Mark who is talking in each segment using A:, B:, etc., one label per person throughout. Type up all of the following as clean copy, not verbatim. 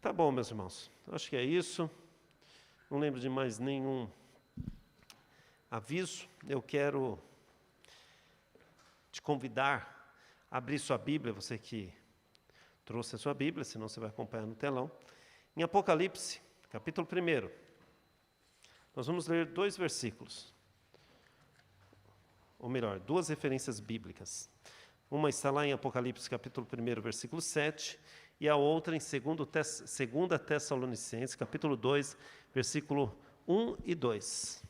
A: Tá bom, meus irmãos. Acho que é isso. Não lembro de mais nenhum aviso. Eu quero te convidar a abrir sua Bíblia, você que trouxe a sua Bíblia, senão você vai acompanhar no telão. Em Apocalipse, capítulo 1. Nós vamos ler 2 versículos. Ou melhor, 2 referências bíblicas. Uma está lá em Apocalipse, capítulo 1, versículo 7, e a outra em 2 Tessalonicenses, capítulo 2, versículo 1 e 2.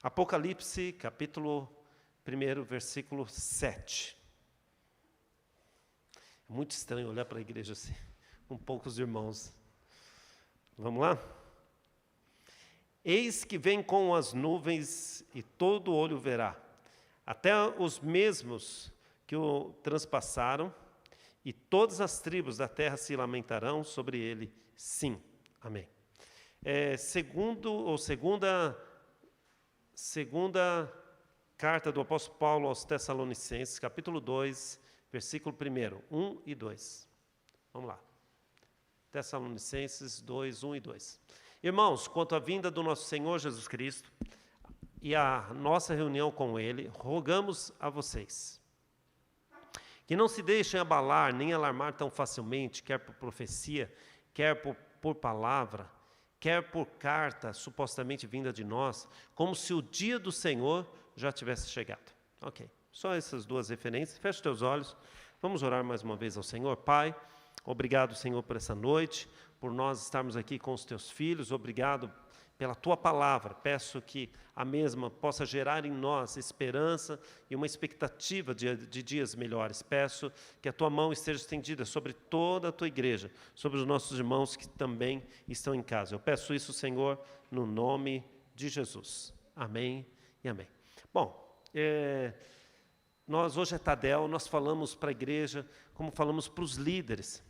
A: Apocalipse, capítulo 1, versículo 7. É muito estranho olhar para a igreja assim, com poucos irmãos. Vamos lá? Eis que vem com as nuvens e todo olho verá, até os mesmos que o transpassaram, e todas as tribos da terra se lamentarão sobre ele. Sim. Amém. Segunda carta do apóstolo Paulo aos Tessalonicenses, capítulo 2, versículo 1, 1 e 2. Vamos lá. Tessalonicenses 2, 1 e 2. Irmãos, quanto à vinda do nosso Senhor Jesus Cristo e a nossa reunião com Ele, rogamos a vocês que não se deixem abalar nem alarmar tão facilmente, quer por profecia, quer por palavra, quer por carta supostamente vinda de nós, como se o dia do Senhor já tivesse chegado. Ok, só essas 2 referências. Feche teus olhos, vamos orar mais uma vez ao Senhor. Pai, obrigado, Senhor, por essa noite, por nós estarmos aqui com os teus filhos. Obrigado pela tua palavra. Peço que a mesma possa gerar em nós esperança e uma expectativa de dias melhores. Peço que a tua mão esteja estendida sobre toda a tua igreja, sobre os nossos irmãos que também estão em casa. Eu peço isso, Senhor, no nome de Jesus. Amém e amém. Bom, nós hoje é Tadel, nós falamos para a igreja como falamos para os líderes.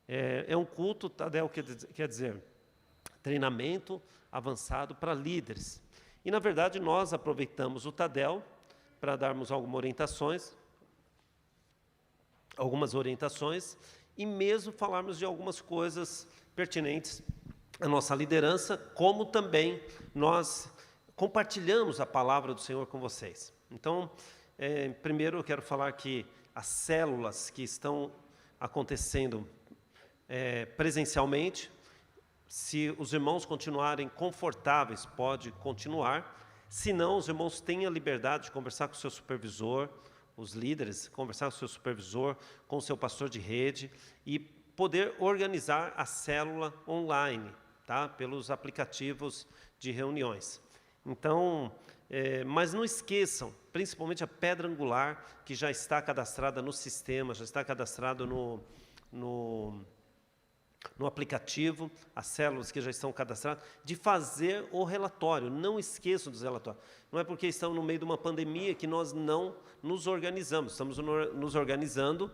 A: É um culto, Tadel quer dizer, treinamento avançado para líderes. E, na verdade, nós aproveitamos o Tadel para darmos algumas orientações e mesmo falarmos de algumas coisas pertinentes à nossa liderança, como também nós compartilhamos a palavra do Senhor com vocês. Então, primeiro eu quero falar que as células que estão acontecendo presencialmente, se os irmãos continuarem confortáveis, pode continuar. Se não, os irmãos têm a liberdade de conversar com o seu supervisor, os líderes, conversar com o seu supervisor, com o seu pastor de rede e poder organizar a célula online, tá? Pelos aplicativos de reuniões. Então, mas não esqueçam, principalmente a pedra angular, que já está cadastrada no sistema, já está cadastrado no aplicativo, as células que já estão cadastradas, de fazer o relatório. Não esqueçam dos relatórios. Não é porque estamos no meio de uma pandemia que nós não nos organizamos. Estamos nos organizando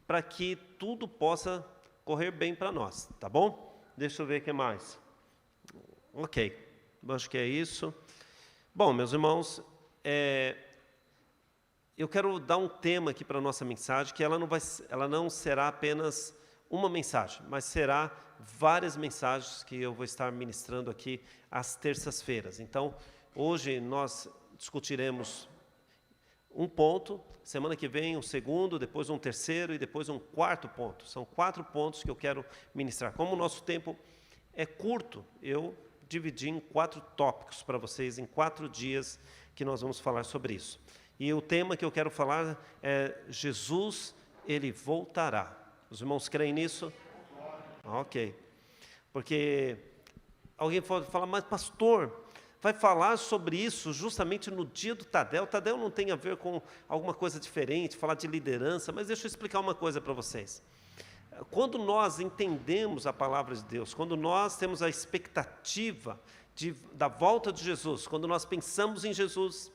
A: para que tudo possa correr bem para nós, tá bom? Deixa eu ver o que mais. Ok, acho que é isso. Bom, meus irmãos, eu quero dar um tema aqui para a nossa mensagem, que ela não será apenas uma mensagem, mas será várias mensagens que eu vou estar ministrando aqui às terças-feiras. Então, hoje nós discutiremos um ponto, semana que vem um segundo, depois um terceiro e depois um quarto ponto. São 4 pontos que eu quero ministrar. Como o nosso tempo é curto, eu dividi em 4 tópicos para vocês, em 4 dias que nós vamos falar sobre isso. E o tema que eu quero falar é Jesus, Ele voltará. Os irmãos creem nisso? Ok. Porque alguém pode falar, mas pastor, vai falar sobre isso justamente no dia do Tadel. O Tadel não tem a ver com alguma coisa diferente, falar de liderança, mas deixa eu explicar uma coisa para vocês. Quando nós entendemos a palavra de Deus, quando nós temos a expectativa da volta de Jesus, quando nós pensamos em Jesus,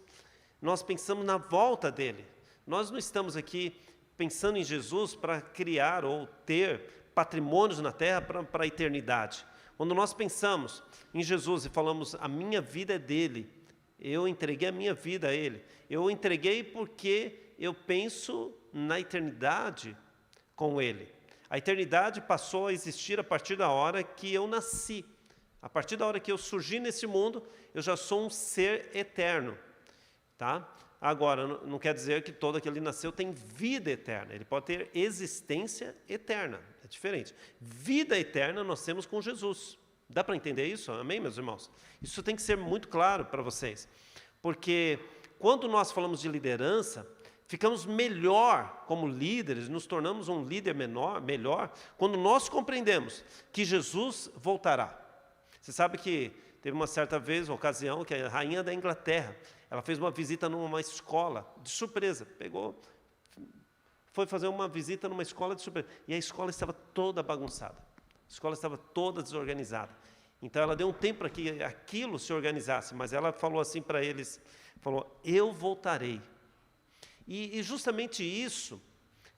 A: nós pensamos na volta dele. Nós não estamos aqui pensando em Jesus para criar ou ter patrimônios na terra para a eternidade. Quando nós pensamos em Jesus e falamos, a minha vida é dele, eu entreguei a minha vida a ele, eu entreguei porque eu penso na eternidade com Ele. A eternidade passou a existir a partir da hora que eu nasci. A partir da hora que eu surgi nesse mundo, eu já sou um ser eterno. Tá? Agora, não quer dizer que todo aquele que nasceu tem vida eterna. Ele pode ter existência eterna. É diferente. Vida eterna nós temos com Jesus. Dá para entender isso? Amém, meus irmãos? Isso tem que ser muito claro para vocês. Porque quando nós falamos de liderança, ficamos melhor como líderes, nos tornamos um líder melhor, quando nós compreendemos que Jesus voltará. Você sabe que teve uma certa vez, uma ocasião, que a rainha da Inglaterra, ela fez uma visita numa escola, de surpresa, foi fazer uma visita numa escola de surpresa, e a escola estava toda bagunçada, a escola estava toda desorganizada. Então ela deu um tempo para que aquilo se organizasse, mas ela falou assim para eles, falou, eu voltarei. E justamente isso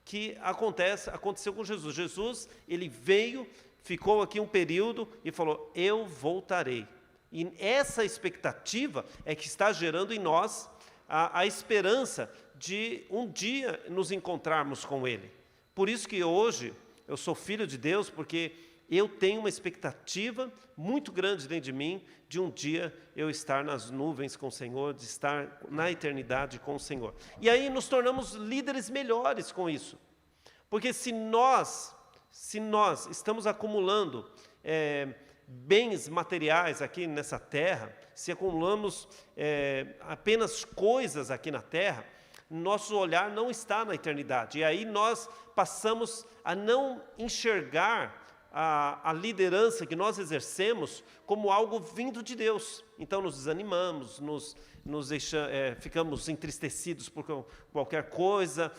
A: que aconteceu com Jesus. Jesus, ele veio, ficou aqui um período e falou, eu voltarei. E essa expectativa é que está gerando em nós a esperança de um dia nos encontrarmos com Ele. Por isso que hoje eu sou filho de Deus, porque eu tenho uma expectativa muito grande dentro de mim de um dia eu estar nas nuvens com o Senhor, de estar na eternidade com o Senhor. E aí nos tornamos líderes melhores com isso. Porque se nós estamos acumulando bens materiais aqui nessa terra, se acumulamos apenas coisas aqui na terra, nosso olhar não está na eternidade. E aí nós passamos a não enxergar a liderança que nós exercemos como algo vindo de Deus. Então nos desanimamos, ficamos entristecidos por qualquer coisa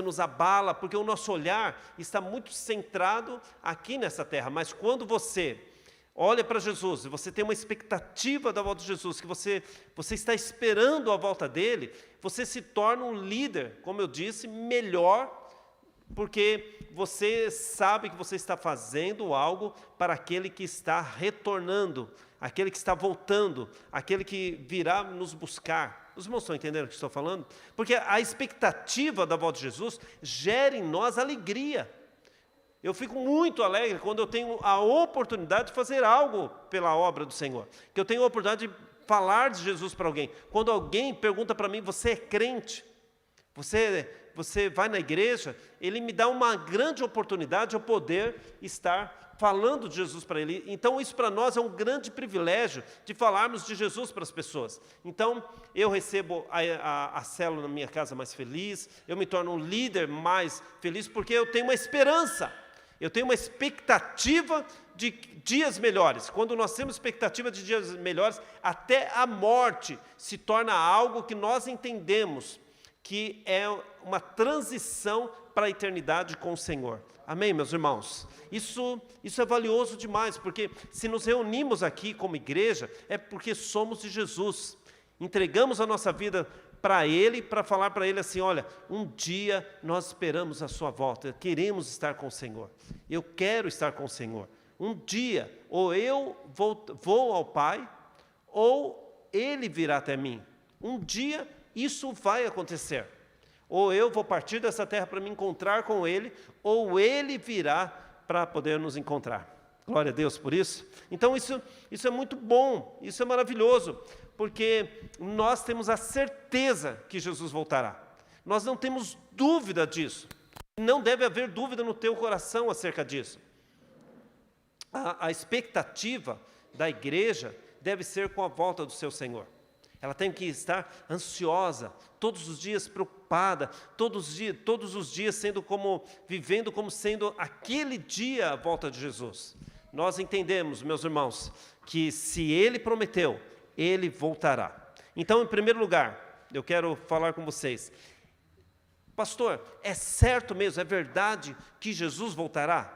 A: nos abala, porque o nosso olhar está muito centrado aqui nessa terra. Mas quando você olha para Jesus, e você tem uma expectativa da volta de Jesus, que você está esperando a volta dele, você se torna um líder, como eu disse, melhor, porque você sabe que você está fazendo algo para aquele que está retornando, aquele que está voltando, aquele que virá nos buscar. Os irmãos estão entendendo o que estou falando? Porque a expectativa da volta de Jesus gera em nós alegria. Eu fico muito alegre quando eu tenho a oportunidade de fazer algo pela obra do Senhor, que eu tenho a oportunidade de falar de Jesus para alguém. Quando alguém pergunta para mim, você é crente? Você vai na igreja? Ele me dá uma grande oportunidade de eu poder estar falando de Jesus para ele. Então isso para nós é um grande privilégio de falarmos de Jesus para as pessoas. Então eu recebo a célula na minha casa mais feliz, eu me torno um líder mais feliz porque eu tenho uma esperança, eu tenho uma expectativa de dias melhores. Quando nós temos expectativa de dias melhores, até a morte se torna algo que nós entendemos que é uma transição para a eternidade com o Senhor. Amém, meus irmãos? Isso é valioso demais, porque se nos reunimos aqui como igreja, é porque somos de Jesus. Entregamos a nossa vida para Ele, para falar para Ele assim, olha, um dia nós esperamos a sua volta, queremos estar com o Senhor. Eu quero estar com o Senhor. Um dia, ou eu vou ao Pai, ou Ele virá até mim. Um dia isso vai acontecer. Ou eu vou partir dessa terra para me encontrar com Ele, ou Ele virá para poder nos encontrar. Glória a Deus por isso. Então isso é muito bom, isso é maravilhoso, porque nós temos a certeza que Jesus voltará. Nós não temos dúvida disso. Não deve haver dúvida no teu coração acerca disso. A expectativa da igreja deve ser com a volta do seu Senhor. Ela tem que estar ansiosa, todos os dias preocupada, todos os dias vivendo como sendo aquele dia a volta de Jesus. Nós entendemos, meus irmãos, que se Ele prometeu, Ele voltará. Então, em primeiro lugar, eu quero falar com vocês. Pastor, é certo mesmo, é verdade que Jesus voltará?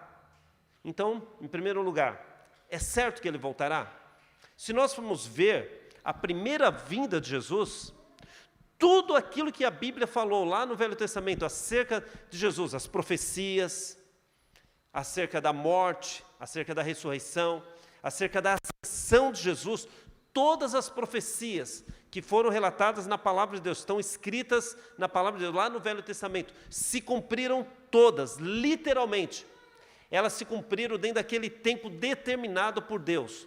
A: Então, em primeiro lugar, é certo que Ele voltará? Se nós formos ver a primeira vinda de Jesus, tudo aquilo que a Bíblia falou lá no Velho Testamento acerca de Jesus, as profecias, acerca da morte, acerca da ressurreição, acerca da ascensão de Jesus, todas as profecias que foram relatadas na palavra de Deus, estão escritas na palavra de Deus, lá no Velho Testamento, se cumpriram todas, literalmente. Elas se cumpriram dentro daquele tempo determinado por Deus.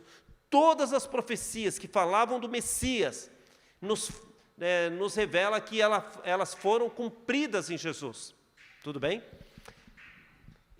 A: Todas as profecias que falavam do Messias nos revela que elas foram cumpridas em Jesus. Tudo bem?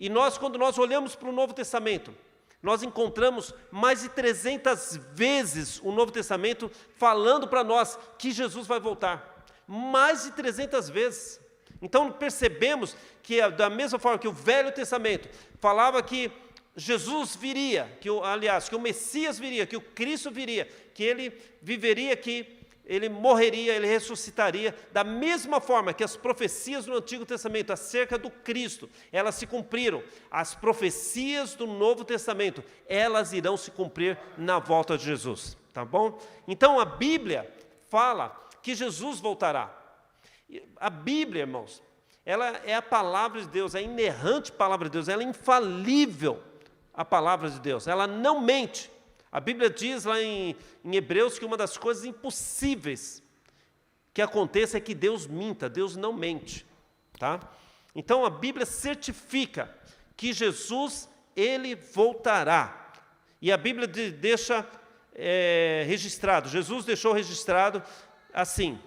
A: E quando nós olhamos para o Novo Testamento, nós encontramos mais de 300 vezes o Novo Testamento falando para nós que Jesus vai voltar. Mais de 300 vezes. Então percebemos que da mesma forma que o Velho Testamento falava que Jesus viria, que o Messias viria, que o Cristo viria, que ele viveria aqui, ele morreria, ele ressuscitaria, da mesma forma que as profecias do Antigo Testamento acerca do Cristo, elas se cumpriram. As profecias do Novo Testamento, elas irão se cumprir na volta de Jesus, tá bom? Então a Bíblia fala que Jesus voltará. A Bíblia, irmãos, ela é a palavra de Deus, é a inerrante palavra de Deus, ela é infalível, a palavra de Deus, ela não mente. A Bíblia diz lá em Hebreus que uma das coisas impossíveis que aconteça é que Deus minta, Deus não mente, tá? Então a Bíblia certifica que Jesus, ele voltará, e a Bíblia deixa registrado, Jesus deixou registrado assim,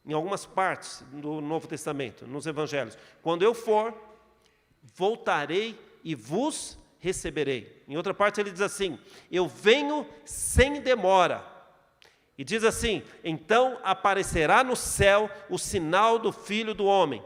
A: em algumas partes do Novo Testamento, nos Evangelhos: quando eu for, voltarei e vos receberei. Em outra parte ele diz assim: eu venho sem demora. E diz assim: então aparecerá no céu o sinal do Filho do Homem.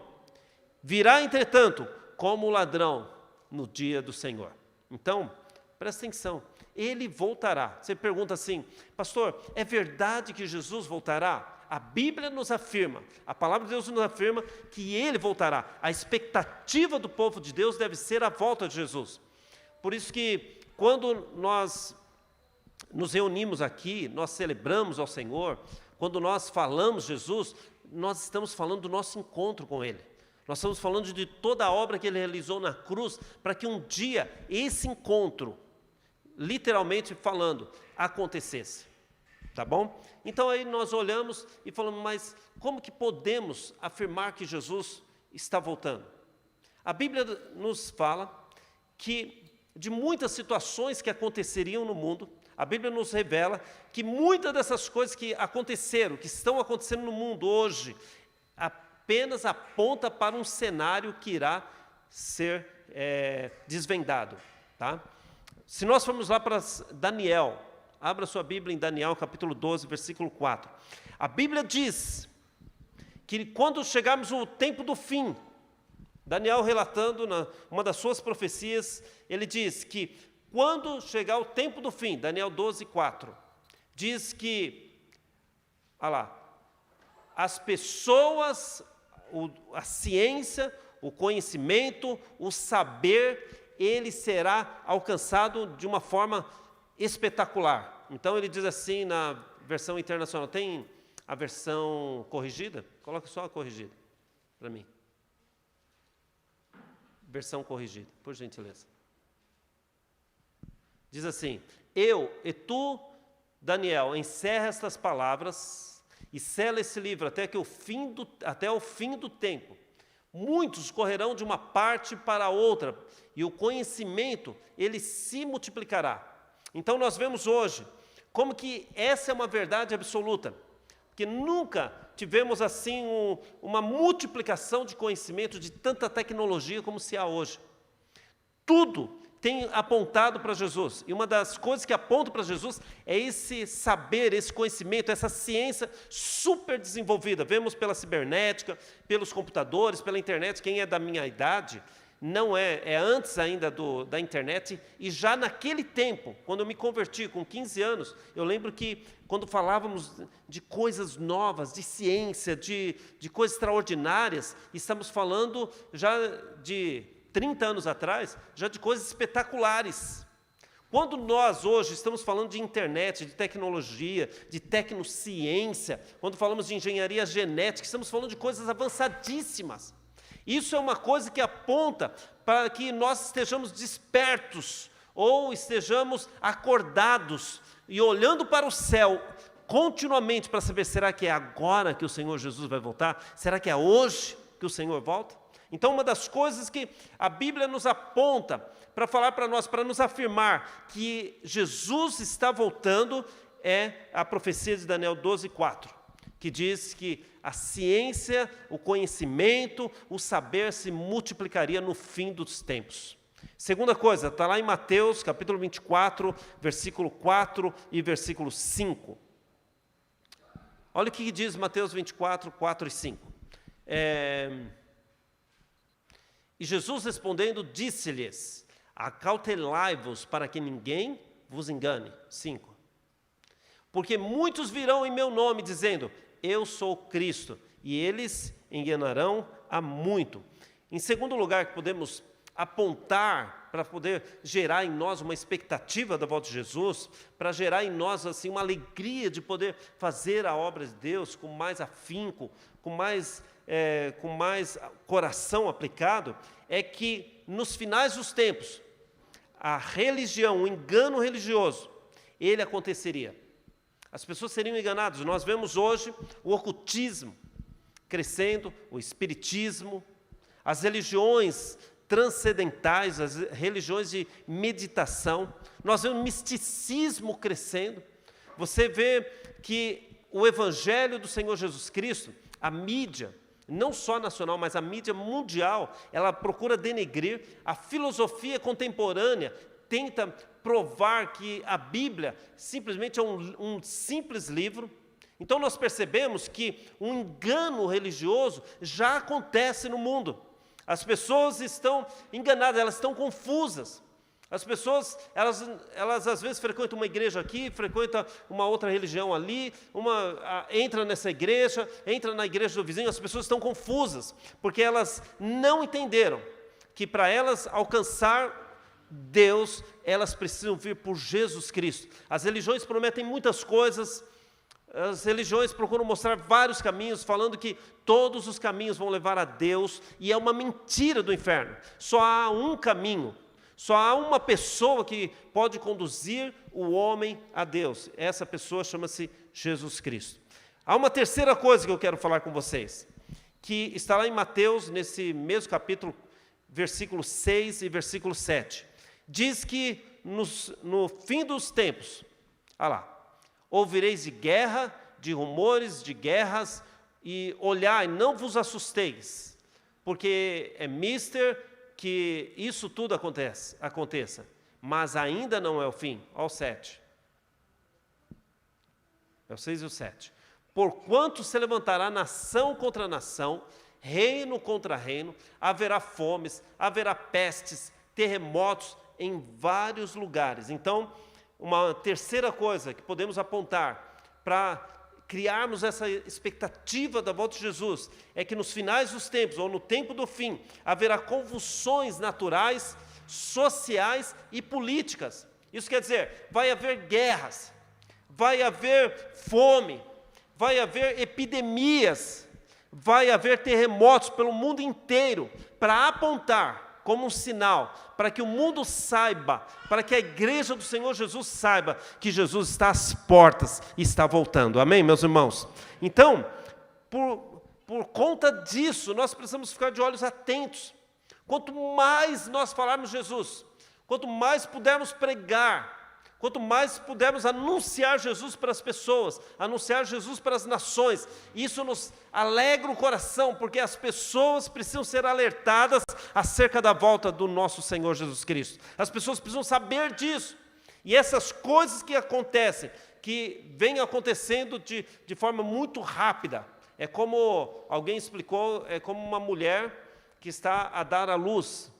A: Virá, entretanto, como ladrão no dia do Senhor. Então, presta atenção, ele voltará. Você pergunta assim: pastor, é verdade que Jesus voltará? A Bíblia nos afirma, a palavra de Deus nos afirma que ele voltará. A expectativa do povo de Deus deve ser a volta de Jesus. Por isso que quando nós nos reunimos aqui, nós celebramos ao Senhor, quando nós falamos Jesus, nós estamos falando do nosso encontro com Ele. Nós estamos falando de toda a obra que Ele realizou na cruz, para que um dia esse encontro, literalmente falando, acontecesse. Tá bom? Então aí nós olhamos e falamos: mas como que podemos afirmar que Jesus está voltando? A Bíblia nos fala que de muitas situações que aconteceriam no mundo, a Bíblia nos revela que muitas dessas coisas que aconteceram, que estão acontecendo no mundo hoje, apenas aponta para um cenário que irá ser desvendado. Tá? Se nós formos lá para Daniel, abra sua Bíblia em Daniel, capítulo 12, versículo 4. A Bíblia diz que quando chegarmos no tempo do fim, Daniel relatando uma das suas profecias, ele diz que quando chegar o tempo do fim, Daniel 12, 4, diz que, olha lá, as pessoas, a ciência, o conhecimento, o saber, ele será alcançado de uma forma espetacular. Então ele diz assim na versão internacional, tem a versão corrigida? Coloca só a corrigida para mim. Versão corrigida, por gentileza. Diz assim: eu e tu, Daniel, encerra estas palavras e sela esse livro até o fim do tempo. Muitos correrão de uma parte para a outra, e o conhecimento, ele se multiplicará. Então nós vemos hoje como que essa é uma verdade absoluta, que nunca tivemos assim uma multiplicação de conhecimento, de tanta tecnologia como se há hoje. Tudo tem apontado para Jesus, e uma das coisas que apontam para Jesus é esse saber, esse conhecimento, essa ciência super desenvolvida. Vemos pela cibernética, pelos computadores, pela internet. Quem é da minha idade, não é antes ainda da internet, e já naquele tempo, quando eu me converti com 15 anos, eu lembro que quando falávamos de coisas novas, de ciência, de coisas extraordinárias, estamos falando já de 30 anos atrás, já de coisas espetaculares. Quando nós hoje estamos falando de internet, de tecnologia, de tecnociência, quando falamos de engenharia genética, estamos falando de coisas avançadíssimas. Isso é uma coisa que aponta para que nós estejamos despertos ou estejamos acordados e olhando para o céu, continuamente para saber, será que é agora que o Senhor Jesus vai voltar? Será que é hoje que o Senhor volta? Então, uma das coisas que a Bíblia nos aponta para falar para nós, para nos afirmar que Jesus está voltando, é a profecia de Daniel 12:4, que diz que a ciência, o conhecimento, o saber se multiplicaria no fim dos tempos. Segunda coisa, está lá em Mateus, capítulo 24, versículo 4 e versículo 5. Olha o que diz Mateus 24, 4 e 5. E Jesus respondendo, disse-lhes, acautelai-vos para que ninguém vos engane. 5. Porque muitos virão em meu nome, dizendo, eu sou Cristo, e eles enganarão a muito. Em segundo lugar, que podemos apontar para poder gerar em nós uma expectativa da volta de Jesus, para gerar em nós assim uma alegria de poder fazer a obra de Deus com mais afinco, com mais coração aplicado, é que nos finais dos tempos, a religião, o engano religioso, ele aconteceria. As pessoas seriam enganadas. Nós vemos hoje o ocultismo crescendo, o espiritismo, as religiões transcendentais, as religiões de meditação. Nós vemos o misticismo crescendo. Você vê que o Evangelho do Senhor Jesus Cristo, a mídia, não só nacional, mas a mídia mundial, ela procura denegrir. A filosofia contemporânea tenta provar que a Bíblia simplesmente é um simples livro. Então nós percebemos que um engano religioso já acontece no mundo. As pessoas estão enganadas, elas estão confusas. As pessoas, elas às vezes frequentam uma igreja aqui, frequentam uma outra religião ali, entra nessa igreja, entra na igreja do vizinho, as pessoas estão confusas, porque elas não entenderam que para elas alcançar Deus, elas precisam vir por Jesus Cristo. As religiões prometem muitas coisas, as religiões procuram mostrar vários caminhos, falando que todos os caminhos vão levar a Deus, e é uma mentira do inferno. Só há um caminho. Só há uma pessoa que pode conduzir o homem a Deus. Essa pessoa chama-se Jesus Cristo. Há uma terceira coisa que eu quero falar com vocês, que está lá em Mateus, nesse mesmo capítulo, versículo 6 e versículo 7. Diz que no fim dos tempos, olha lá, ouvireis de guerra, de rumores de guerras, e olhai, não vos assusteis, porque é mister que isso tudo aconteça, mas ainda não é o fim. Olha o 7. É o 6 e o 7. Porquanto se levantará nação contra nação, reino contra reino, haverá fomes, haverá pestes, terremotos em vários lugares. Então, uma terceira coisa que podemos apontar para criarmos essa expectativa da volta de Jesus, é que nos finais dos tempos, ou no tempo do fim, haverá convulsões naturais, sociais e políticas. Isso quer dizer, vai haver guerras, vai haver fome, vai haver epidemias, vai haver terremotos pelo mundo inteiro, para apontar como um sinal, para que o mundo saiba, para que a igreja do Senhor Jesus saiba que Jesus está às portas e está voltando. Amém, meus irmãos? Então, por conta disso, nós precisamos ficar de olhos atentos. Quanto mais nós falarmos Jesus, quanto mais pudermos pregar, quanto mais pudermos anunciar Jesus para as pessoas, anunciar Jesus para as nações, isso nos alegra o coração, porque as pessoas precisam ser alertadas acerca da volta do nosso Senhor Jesus Cristo. As pessoas precisam saber disso. E essas coisas que acontecem, que vêm acontecendo de forma muito rápida, é como alguém explicou, é como uma mulher que está a dar à luz.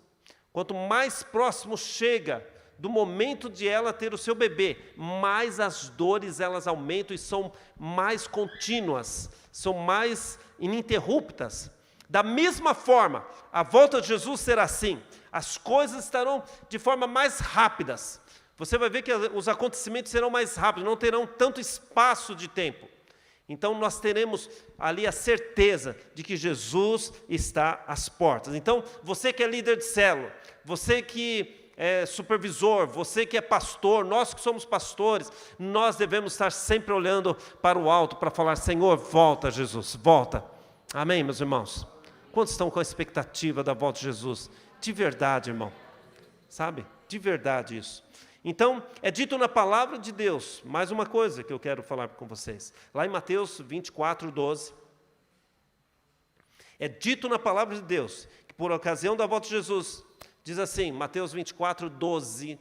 A: Quanto mais próximo chega do momento de ela ter o seu bebê, mais as dores elas aumentam e são mais contínuas, são mais ininterruptas. Da mesma forma, a volta de Jesus será assim. As coisas estarão de forma mais rápidas. Você vai ver que os acontecimentos serão mais rápidos, não terão tanto espaço de tempo. Então nós teremos ali a certeza de que Jesus está às portas. Então, você que é líder de célula, você que é supervisor, você que é pastor, nós que somos pastores, nós devemos estar sempre olhando para o alto para falar: Senhor, volta, Jesus, volta. Amém, meus irmãos? Quantos estão com a expectativa da volta de Jesus? De verdade, irmão. Sabe? De verdade isso. Então, é dito na palavra de Deus, mais uma coisa que eu quero falar com vocês. Lá em Mateus 24, 12. É dito na palavra de Deus, que por ocasião da volta de Jesus, diz assim, Mateus 24, 12,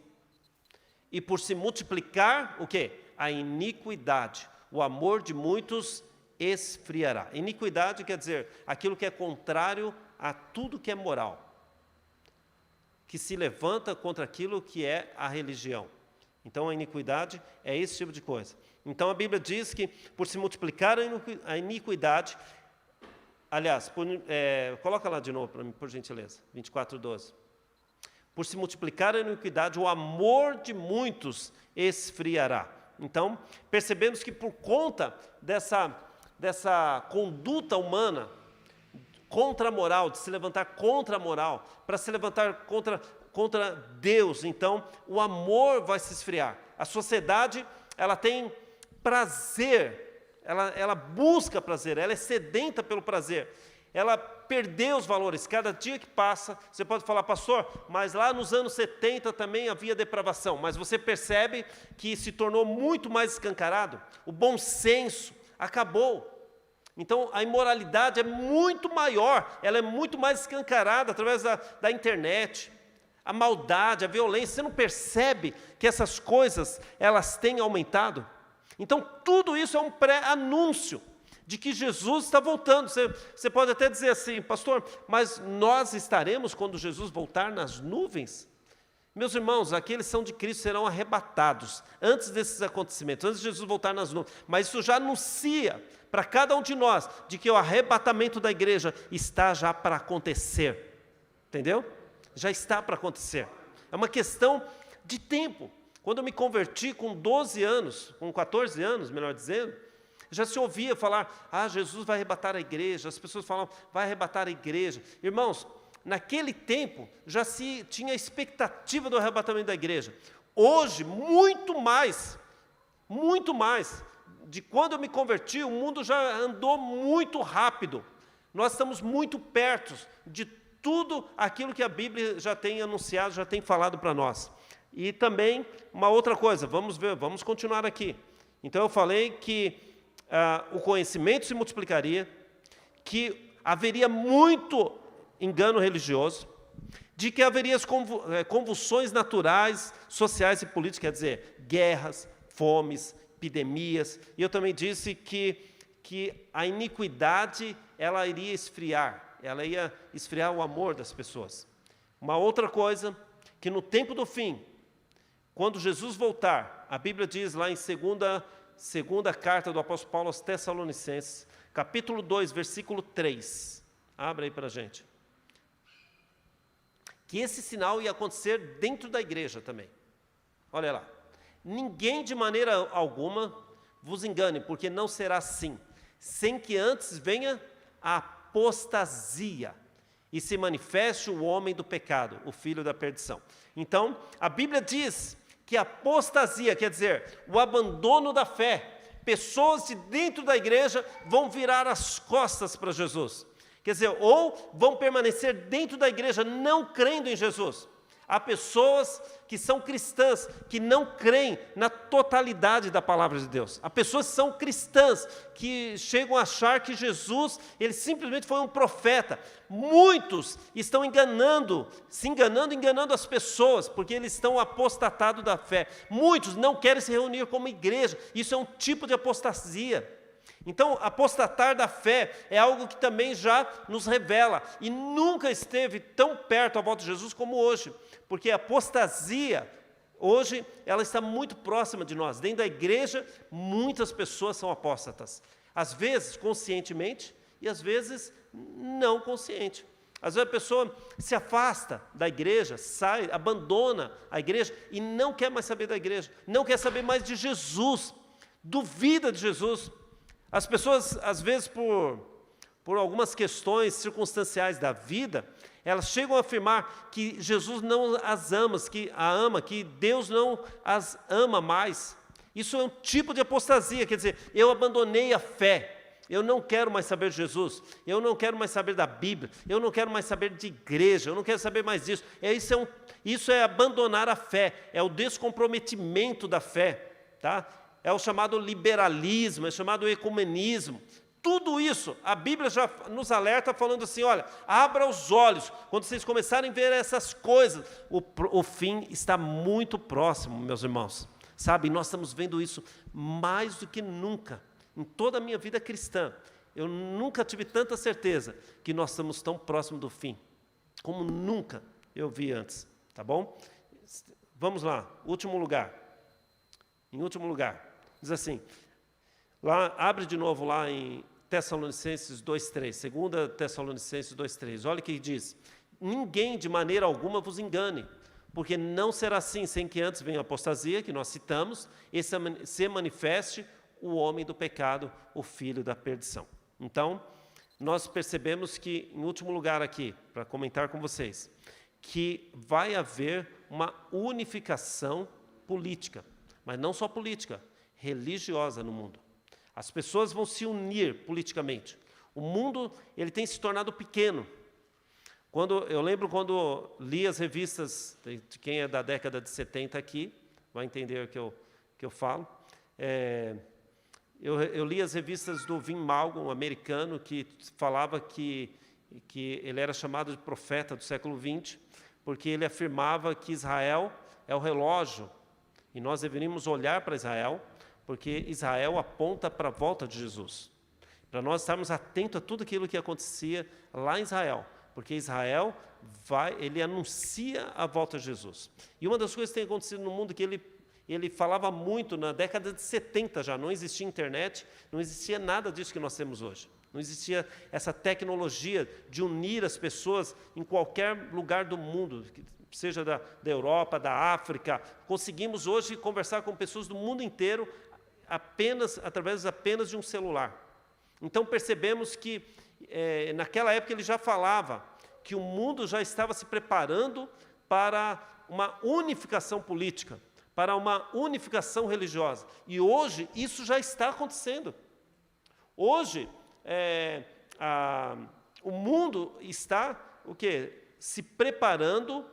A: e por se multiplicar, o quê? A iniquidade, o amor de muitos esfriará. Iniquidade quer dizer aquilo que é contrário a tudo que é moral, que se levanta contra aquilo que é a religião. Então a iniquidade é esse tipo de coisa. Então a Bíblia diz que por se multiplicar a iniquidade, aliás, coloca lá de novo para mim, por gentileza, 24, 12. Por se multiplicar a iniquidade, o amor de muitos esfriará. Então, percebemos que por conta dessa conduta humana, contra a moral, de se levantar contra a moral, para se levantar contra Deus, então o amor vai se esfriar. A sociedade, ela tem prazer, ela busca prazer, ela é sedenta pelo prazer, ela perdeu os valores. Cada dia que passa, você pode falar: pastor, mas lá nos anos 70 também havia depravação, mas você percebe que se tornou muito mais escancarado, o bom senso acabou. Então, a imoralidade é muito maior, ela é muito mais escancarada através da internet. A maldade, a violência, você não percebe que essas coisas, elas têm aumentado? Então, tudo isso é um pré-anúncio de que Jesus está voltando. Você pode até dizer assim: pastor, mas nós estaremos quando Jesus voltar nas nuvens? Meus irmãos, aqueles que são de Cristo serão arrebatados antes desses acontecimentos, antes de Jesus voltar nas nuvens. Mas isso já anuncia para cada um de nós de que o arrebatamento da igreja está já para acontecer. Entendeu? Já está para acontecer. É uma questão de tempo. Quando eu me converti com 12 anos, com 14 anos, melhor dizendo, já se ouvia falar: Jesus vai arrebatar a igreja. As pessoas falam: vai arrebatar a igreja. Irmãos, naquele tempo já se tinha expectativa do arrebatamento da igreja. Hoje, muito mais de quando eu me converti, o mundo já andou muito rápido. Nós estamos muito perto de tudo aquilo que a Bíblia já tem anunciado, já tem falado para nós. E também uma outra coisa, vamos continuar aqui. Então eu falei que o conhecimento se multiplicaria, que haveria muito engano religioso, de que haveria as convulsões naturais, sociais e políticas, quer dizer, guerras, fomes, epidemias. E eu também disse que a iniquidade, ela iria esfriar, ela ia esfriar o amor das pessoas. Uma outra coisa, que no tempo do fim, quando Jesus voltar, a Bíblia diz lá em segunda carta do apóstolo Paulo aos Tessalonicenses, capítulo 2, versículo 3. Abre aí para a gente. Que esse sinal ia acontecer dentro da igreja também. Olha lá. Ninguém de maneira alguma vos engane, porque não será assim, sem que antes venha a apostasia e se manifeste o homem do pecado, o filho da perdição. Então, a Bíblia diz que a apostasia, quer dizer, o abandono da fé, pessoas de dentro da igreja vão virar as costas para Jesus. Quer dizer, ou vão permanecer dentro da igreja não crendo em Jesus. Há pessoas que são cristãs, que não creem na totalidade da palavra de Deus. Há pessoas que são cristãs, que chegam a achar que Jesus, ele simplesmente foi um profeta. Muitos estão enganando as pessoas, porque eles estão apostatados da fé. Muitos não querem se reunir como igreja. Isso é um tipo de apostasia. Então, apostatar da fé é algo que também já nos revela, e nunca esteve tão perto à volta de Jesus como hoje, porque a apostasia, hoje, ela está muito próxima de nós. Dentro da igreja, muitas pessoas são apóstatas, às vezes conscientemente, e às vezes não consciente. Às vezes a pessoa se afasta da igreja, sai, abandona a igreja, e não quer mais saber da igreja, não quer saber mais de Jesus, duvida de Jesus. As pessoas, às vezes, por algumas questões circunstanciais da vida, Elas chegam a afirmar que Jesus não as ama, que Deus não as ama mais. Isso é um tipo de apostasia, quer dizer, eu abandonei a fé. Eu não quero mais saber de Jesus, eu não quero mais saber da Bíblia, eu não quero mais saber de igreja, eu não quero saber mais disso. Isso é abandonar a fé, é o descomprometimento da fé, tá? É o chamado liberalismo, é o chamado ecumenismo. Tudo isso, a Bíblia já nos alerta falando assim, olha, abra os olhos, quando vocês começarem a ver essas coisas, o fim está muito próximo, meus irmãos. Sabe, nós estamos vendo isso mais do que nunca. Em toda a minha vida cristã, eu nunca tive tanta certeza que nós estamos tão próximos do fim, como nunca eu vi antes, tá bom? Vamos lá, último lugar. Em último lugar, diz assim, lá, abre de novo lá em Tessalonicenses 2:3, 2 Tessalonicenses 2:3, olha o que diz, ninguém de maneira alguma vos engane, porque não será assim, sem que antes venha a apostasia, que nós citamos, e se manifeste o homem do pecado, o filho da perdição. Então, nós percebemos que, em último lugar aqui, para comentar com vocês, que vai haver uma unificação política, mas não só política, religiosa no mundo. As pessoas vão se unir politicamente. O mundo, ele tem se tornado pequeno. Eu lembro quando li as revistas, de quem é da década de 70 aqui, vai entender o que eu falo, eu li as revistas do Vin Malgon, um americano, que falava que ele era chamado de profeta do século XX, porque ele afirmava que Israel é o relógio, e nós deveríamos olhar para Israel, porque Israel aponta para a volta de Jesus. Para nós estarmos atentos a tudo aquilo que acontecia lá em Israel, porque Israel ele anuncia a volta de Jesus. E uma das coisas que tem acontecido no mundo que ele falava muito na década de 70 já, não existia internet, não existia nada disso que nós temos hoje. Não existia essa tecnologia de unir as pessoas em qualquer lugar do mundo, seja da Europa, da África. Conseguimos hoje conversar com pessoas do mundo inteiro através de um celular. Então percebemos que naquela época ele já falava que o mundo já estava se preparando para uma unificação política, para uma unificação religiosa. E hoje isso já está acontecendo. Hoje o mundo está se preparando,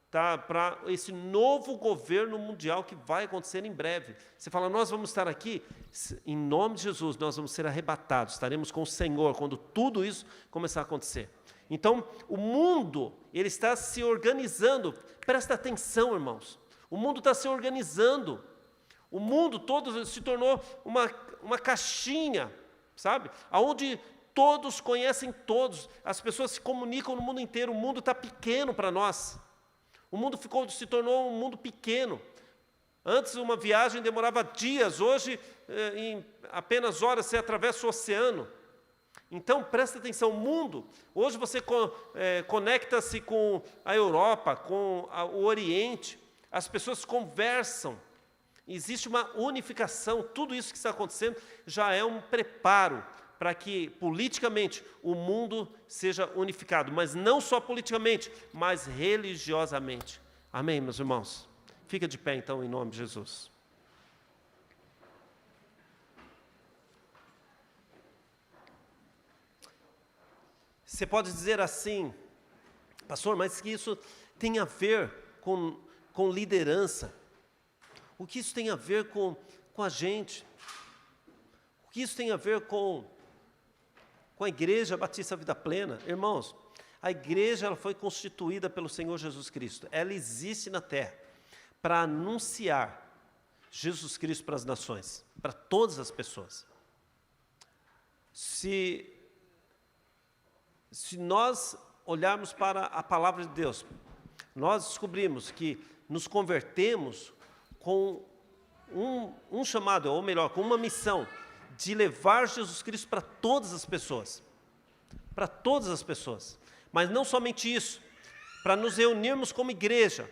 A: tá, para esse novo governo mundial que vai acontecer em breve. Você fala, nós vamos estar aqui, em nome de Jesus, nós vamos ser arrebatados, estaremos com o Senhor quando tudo isso começar a acontecer. Então, o mundo, ele está se organizando. Presta atenção, irmãos. O mundo está se organizando. O mundo todo se tornou uma caixinha, sabe? Onde todos conhecem todos. As pessoas se comunicam no mundo inteiro. O mundo está pequeno para nós. O mundo se tornou um mundo pequeno. Antes uma viagem demorava dias. Hoje, em apenas horas, você atravessa o oceano. Então, presta atenção, o mundo, hoje você conecta-se com a Europa, com o Oriente, as pessoas conversam, existe uma unificação, tudo isso que está acontecendo já é um preparo para que, politicamente, o mundo seja unificado, mas não só politicamente, mas religiosamente. Amém, meus irmãos? Fica de pé, então, em nome de Jesus. Você pode dizer assim, pastor, mas que isso tem a ver com liderança. O que isso tem a ver com a gente? O que isso tem a ver com a Igreja Batista Vida Plena? Irmãos, a igreja ela foi constituída pelo Senhor Jesus Cristo. Ela existe na terra para anunciar Jesus Cristo para as nações, para todas as pessoas. Se nós olharmos para a palavra de Deus, nós descobrimos que nos convertemos com um chamado, ou melhor, com uma missão de levar Jesus Cristo para todas as pessoas. Para todas as pessoas. Mas não somente isso, para nos reunirmos como igreja,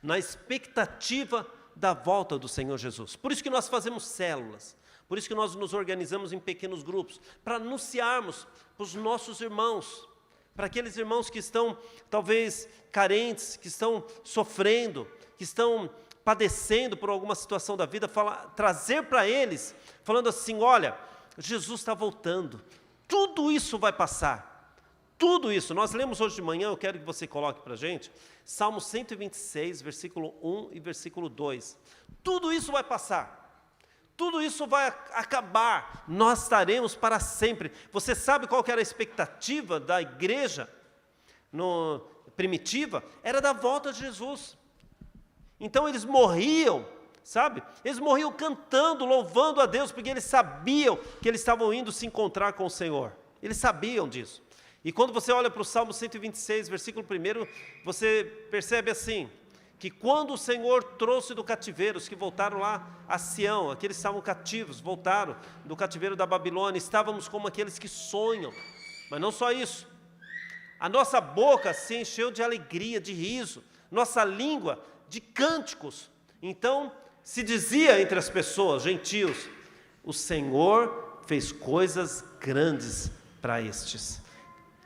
A: na expectativa da volta do Senhor Jesus. Por isso que nós fazemos células. Por isso que nós nos organizamos em pequenos grupos, para anunciarmos para os nossos irmãos, para aqueles irmãos que estão talvez carentes, que estão sofrendo, que estão padecendo por alguma situação da vida, trazer para eles, falando assim: olha, Jesus está voltando, tudo isso vai passar, tudo isso. Nós lemos hoje de manhã, eu quero que você coloque para a gente, Salmo 126, versículo 1 e versículo 2, tudo isso vai passar, tudo isso vai acabar, nós estaremos para sempre. Você sabe qual que era a expectativa da igreja primitiva? Era da volta de Jesus. Então eles morriam, sabe? Eles morriam cantando, louvando a Deus, porque eles sabiam que eles estavam indo se encontrar com o Senhor. Eles sabiam disso. E quando você olha para o Salmo 126, versículo 1, você percebe assim, que quando o Senhor trouxe do cativeiro, os que voltaram lá a Sião, aqueles que estavam cativos, voltaram do cativeiro da Babilônia, estávamos como aqueles que sonham. Mas não só isso, a nossa boca se encheu de alegria, de riso, nossa língua de cânticos. Então se dizia entre as pessoas, gentios: o Senhor fez coisas grandes para estes.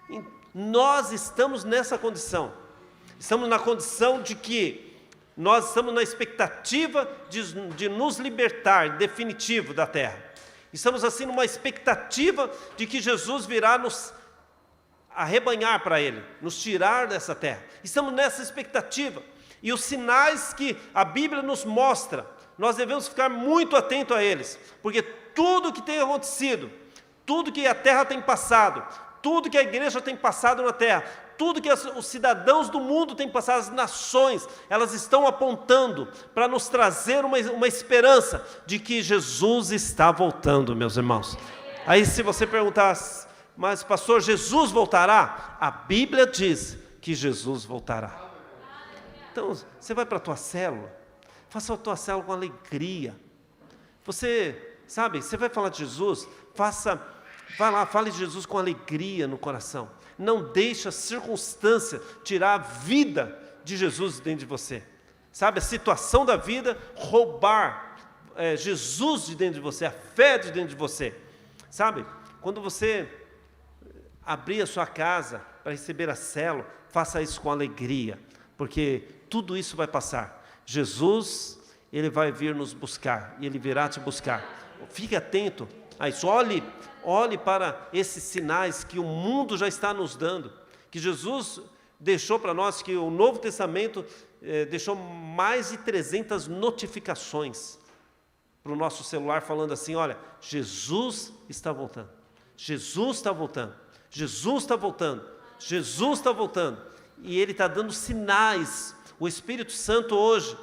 A: E nós estamos nessa condição, estamos na condição de que nós estamos na expectativa de nos libertar definitivo da terra. Estamos assim numa expectativa de que Jesus virá nos arrebanhar para Ele, nos tirar dessa terra. Estamos nessa expectativa. E os sinais que a Bíblia nos mostra, nós devemos ficar muito atentos a eles, porque tudo que tem acontecido, tudo que a terra tem passado, tudo que a igreja tem passado na terra, tudo que os cidadãos do mundo têm passado, as nações, elas estão apontando para nos trazer uma esperança de que Jesus está voltando, meus irmãos. Aí se você perguntar: mas pastor, Jesus voltará? A Bíblia diz que Jesus voltará. Então, você vai para a tua célula, faça a tua célula com alegria. Você, sabe, você vai falar de Jesus, vai lá, fale de Jesus com alegria no coração. Não deixe a circunstância tirar a vida de Jesus dentro de você. Sabe, a situação da vida roubar Jesus de dentro de você, a fé de dentro de você. Sabe, quando você abrir a sua casa para receber a célula, faça isso com alegria, porque tudo isso vai passar. Jesus, Ele vai vir nos buscar, e Ele virá te buscar. Fique atento a isso, olhe para esses sinais que o mundo já está nos dando, que Jesus deixou para nós, que o Novo Testamento deixou mais de 300 notificações para o nosso celular, falando assim: olha, Jesus está voltando, Jesus está voltando, Jesus está voltando, Jesus está voltando, e Ele está dando sinais. O Espírito Santo hoje,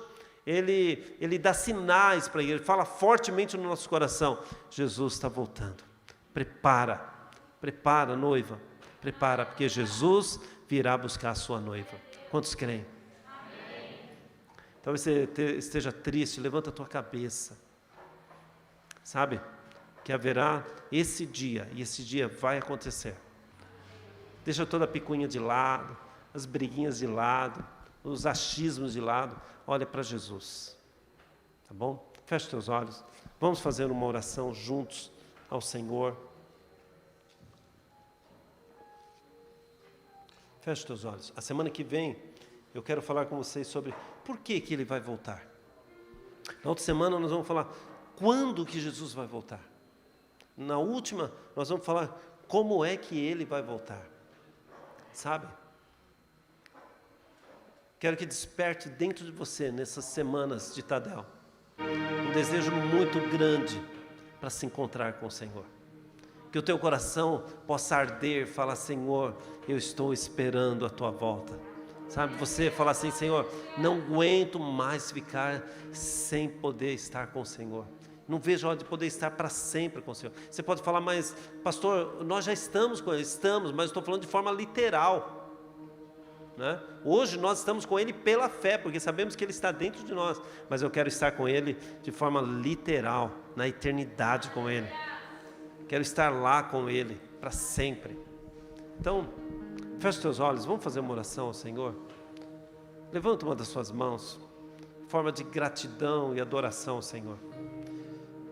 A: Ele dá sinais para Ele, fala fortemente no nosso coração: Jesus está voltando. Prepara, noiva, prepara, porque Jesus virá buscar a sua noiva. Quantos creem? Amém. Talvez você esteja triste, levanta a tua cabeça. Sabe, que haverá esse dia, e esse dia vai acontecer. Deixa toda a picuinha de lado, as briguinhas de lado, os achismos de lado, olha para Jesus, tá bom? Feche teus olhos, vamos fazer uma oração juntos ao Senhor. Feche teus olhos. A semana que vem eu quero falar com vocês sobre por que Ele vai voltar. Na outra semana nós vamos falar quando que Jesus vai voltar. Na última nós vamos falar como é que Ele vai voltar. Sabe? Quero que desperte dentro de você, nessas semanas de Tadel, um desejo muito grande para se encontrar com o Senhor. Que o teu coração possa arder, falar: Senhor, eu estou esperando a tua volta. Sabe, você fala assim: Senhor, não aguento mais ficar sem poder estar com o Senhor. Não vejo a hora de poder estar para sempre com o Senhor. Você pode falar: mas pastor, nós já estamos com Ele. Estamos, mas estou falando de forma literal. Né? Hoje nós estamos com Ele pela fé, porque sabemos que Ele está dentro de nós, mas eu quero estar com Ele de forma literal, na eternidade com Ele. Quero estar lá com Ele para sempre. Então, feche os teus olhos, vamos fazer uma oração ao Senhor. Levanta uma das suas mãos, forma de gratidão e adoração ao Senhor.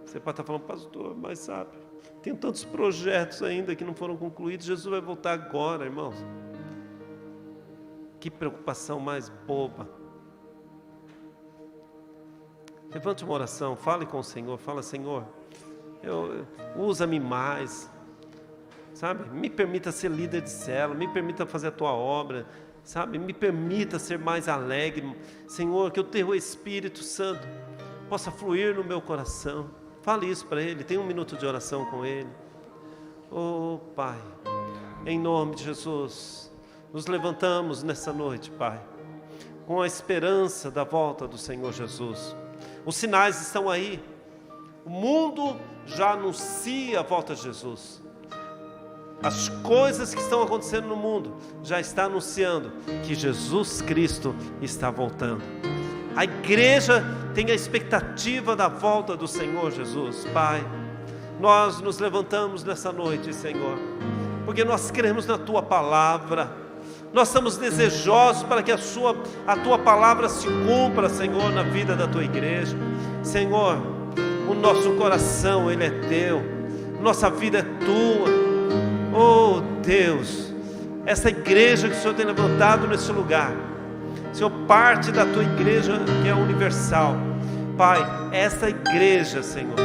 A: Você pode estar falando: pastor, mas sabe, Tenho tantos projetos ainda que não foram concluídos. Jesus vai voltar agora, irmãos. Que preocupação mais boba. Levante uma oração, fale com o Senhor. Fala: Senhor, usa-me mais. Sabe? Me permita ser líder de célula. Me permita fazer a tua obra. Sabe? Me permita ser mais alegre. Senhor, que o teu Espírito Santo possa fluir no meu coração. Fale isso para Ele. Tenha um minuto de oração com Ele. Oh, Pai, em nome de Jesus, nos levantamos nessa noite, Pai, com a esperança da volta do Senhor Jesus. Os sinais estão aí. O mundo já anuncia a volta de Jesus. As coisas que estão acontecendo no mundo já está anunciando que Jesus Cristo está voltando. A igreja tem a expectativa da volta do Senhor Jesus. Pai, nós nos levantamos nessa noite, Senhor, porque nós cremos na Tua Palavra. Nós estamos desejosos para que a Tua Palavra se cumpra, Senhor, na vida da Tua igreja. Senhor, o nosso coração, ele é Teu, nossa vida é Tua. Oh Deus, essa igreja que o Senhor tem levantado nesse lugar, Senhor, parte da Tua igreja que é universal. Pai, essa igreja, Senhor,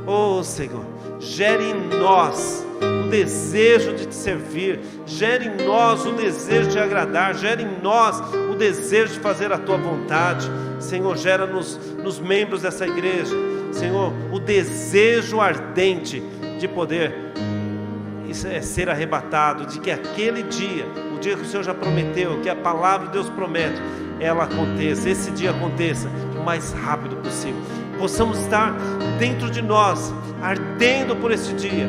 A: oh Senhor, gere em nós o desejo de Te servir, gere em nós o desejo de Te agradar, gere em nós o desejo de fazer a Tua vontade. Senhor, gera nos membros dessa igreja, Senhor, o desejo ardente de poder ser arrebatado, de que aquele dia, o dia que o Senhor já prometeu, que a palavra de Deus promete, ela aconteça, esse dia aconteça o mais rápido possível. Possamos estar dentro de nós, ardendo por esse dia,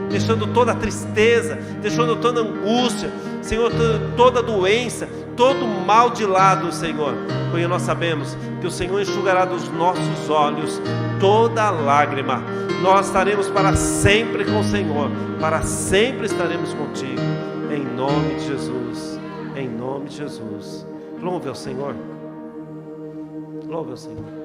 A: deixando toda a tristeza, deixando toda a angústia, Senhor, toda a doença, todo o mal de lado, Senhor, porque nós sabemos que o Senhor enxugará dos nossos olhos toda a lágrima. Nós estaremos para sempre com o Senhor, para sempre estaremos contigo, em nome de Jesus, em nome de Jesus. Louve ao Senhor, louve ao Senhor.